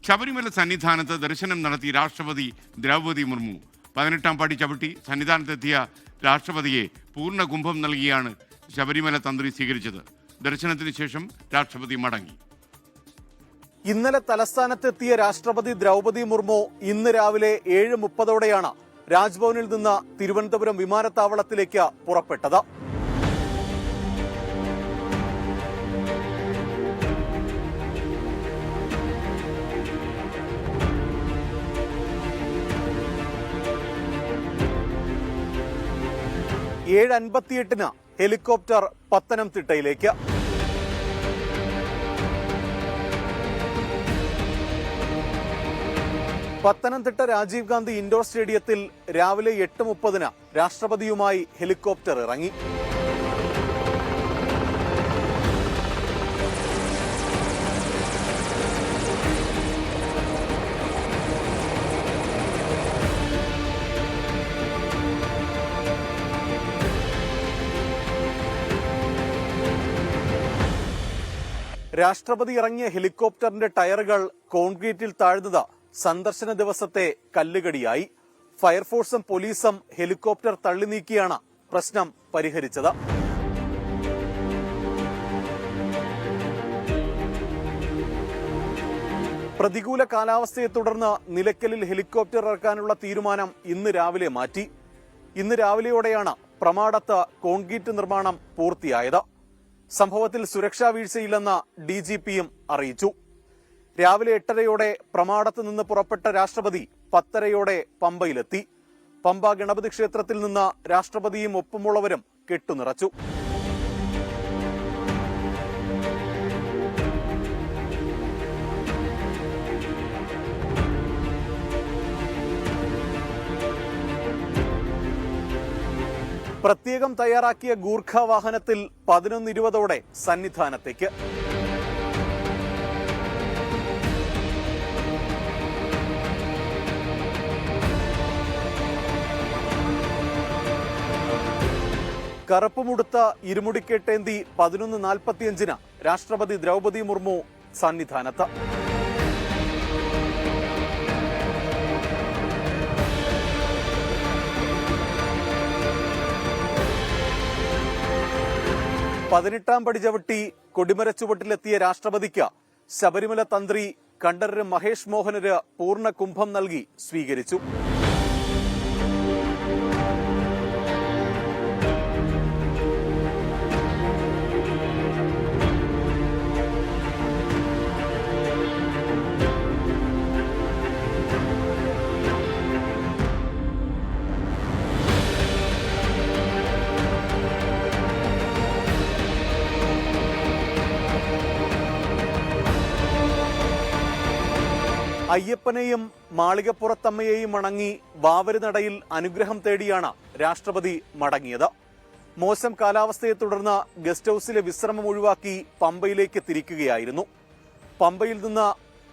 ശബരിമല സന്നിധാനത്ത് ദർശനം നടത്തി രാഷ്ട്രപതി ദ്രൗപദി മുർമു. 18-ാം പടി ചവിട്ടി സന്നിധാനത്തെത്തിയ രാഷ്ട്രപതിയെ പൂർണ്ണ കുംഭം നൽകിയാണ് ശബരിമല തന്ത്രി സ്വീകരിച്ചത്. ദർശനത്തിന് ശേഷം രാഷ്ട്രപതി മടങ്ങി. ഇന്നലെ തലസ്ഥാനത്തെത്തിയ രാഷ്ട്രപതി ദ്രൗപദി മുർമു ഇന്ന് രാവിലെ 7:30ഓടെയാണ് രാജ്ഭവനിൽ നിന്ന് തിരുവനന്തപുരം വിമാനത്താവളത്തിലേക്ക് പുറപ്പെട്ടത്. ഏഴ് 58-ന് ഹെലികോപ്റ്റർ പത്തനംതിട്ടയിലേക്ക്. പത്തനംതിട്ട രാജീവ് ഗാന്ധി ഇൻഡോർ സ്റ്റേഡിയത്തിൽ രാവിലെ 8:30-ന് രാഷ്ട്രപതിയുമായി ഹെലികോപ്റ്റർ ഇറങ്ങി. രാഷ്ട്രപതി ഇറങ്ങിയ ഹെലികോപ്റ്ററിന്റെ ടയറുകൾ കോൺക്രീറ്റിൽ താഴ്ന്നത് സന്ദർശന ദിവസത്തെ കല്ലുകടിയായി. ഫയർഫോഴ്സും പോലീസും ഹെലികോപ്റ്റർ തള്ളി നീക്കിയാണ് പ്രശ്നം പരിഹരിച്ചത്. പ്രതികൂല കാലാവസ്ഥയെ തുടർന്ന് നിലയ്ക്കലിൽ ഹെലികോപ്റ്റർ ഇറക്കാനുള്ള തീരുമാനം ഇന്ന് രാവിലെ മാറ്റി. ഇന്ന് രാവിലെയോടെയാണ് പ്രമാടത്ത് കോൺക്രീറ്റ് നിർമ്മാണം പൂർത്തിയായത്. സംഭവത്തിൽ സുരക്ഷാ വീഴ്ചയില്ലെന്ന് DGPയും അറിയിച്ചു. രാവിലെ 8:30-യോടെ പ്രമാടത്ത് നിന്ന് പുറപ്പെട്ട രാഷ്ട്രപതി 10:30-യോടെ പമ്പയിലെത്തി. പമ്പ ഗണപതി ക്ഷേത്രത്തിൽ നിന്ന് രാഷ്ട്രപതിയും ഒപ്പമുള്ളവരും കെട്ടുനിറച്ചു. പ്രത്യേകം തയ്യാറാക്കിയ ഗൂർഖ വാഹനത്തിൽ 11:20-ഓടെ സന്നിധാനത്തേക്ക്. കറുപ്പുമുടുത്ത ഇരുമുടിക്കെട്ടേന്തി 11:45-ന് രാഷ്ട്രപതി ദ്രൗപദി മുർമു സന്നിധാനത്ത്. പതിനെട്ടാം പടി ചവിട്ടി കൊടിമര ചുവട്ടിലെത്തിയ രാഷ്ട്രപതിക്ക് ശബരിമല തന്ത്രി കണ്ഠരര് മഹേഷ് മോഹനര് പൂർണ്ണ കുംഭം നൽകി സ്വീകരിച്ചു. അയ്യപ്പനെയും മാളികപ്പുറത്തമ്മയെയും വണങ്ങി വാവരുനടയിൽ അനുഗ്രഹം തേടിയാണ് രാഷ്ട്രപതി മടങ്ങിയത്. മോശം കാലാവസ്ഥയെ തുടർന്ന് ഗസ്റ്റ് ഹൌസിലെ വിശ്രമം ഒഴിവാക്കി പമ്പയിലേക്ക് തിരിക്കുകയായിരുന്നു. പമ്പയിൽ നിന്ന്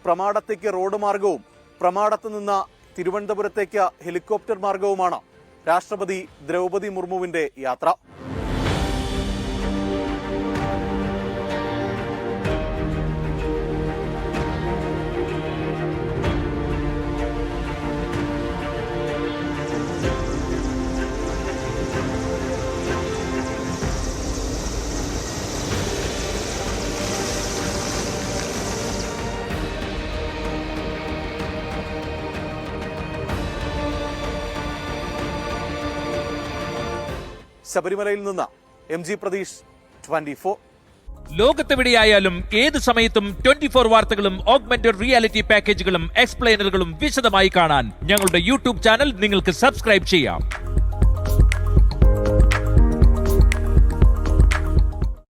പ്രമാടത്തേക്ക് റോഡ് മാർഗവും പ്രമാടത്ത് നിന്ന് തിരുവനന്തപുരത്തേക്ക് ഹെലികോപ്റ്റർ മാർഗവുമാണ് രാഷ്ട്രപതി ദ്രൗപദി മുർമുവിന്റെ യാത്ര. ശബരിമലയിൽ നിന്ന് MG പ്രതീഷ്, 24. ലോകത്തെവിടെയായാലും ഏത് സമയത്തും 24 വാർത്തകളും ഓഗ്മെന്റഡ് റിയാലിറ്റി പാക്കേജുകളും എക്സ്പ്ലെയിനറുകളും വിശദമായി കാണാൻ ഞങ്ങളുടെ YouTube ചാനൽ നിങ്ങൾക്ക് സബ്സ്ക്രൈബ് ചെയ്യാം.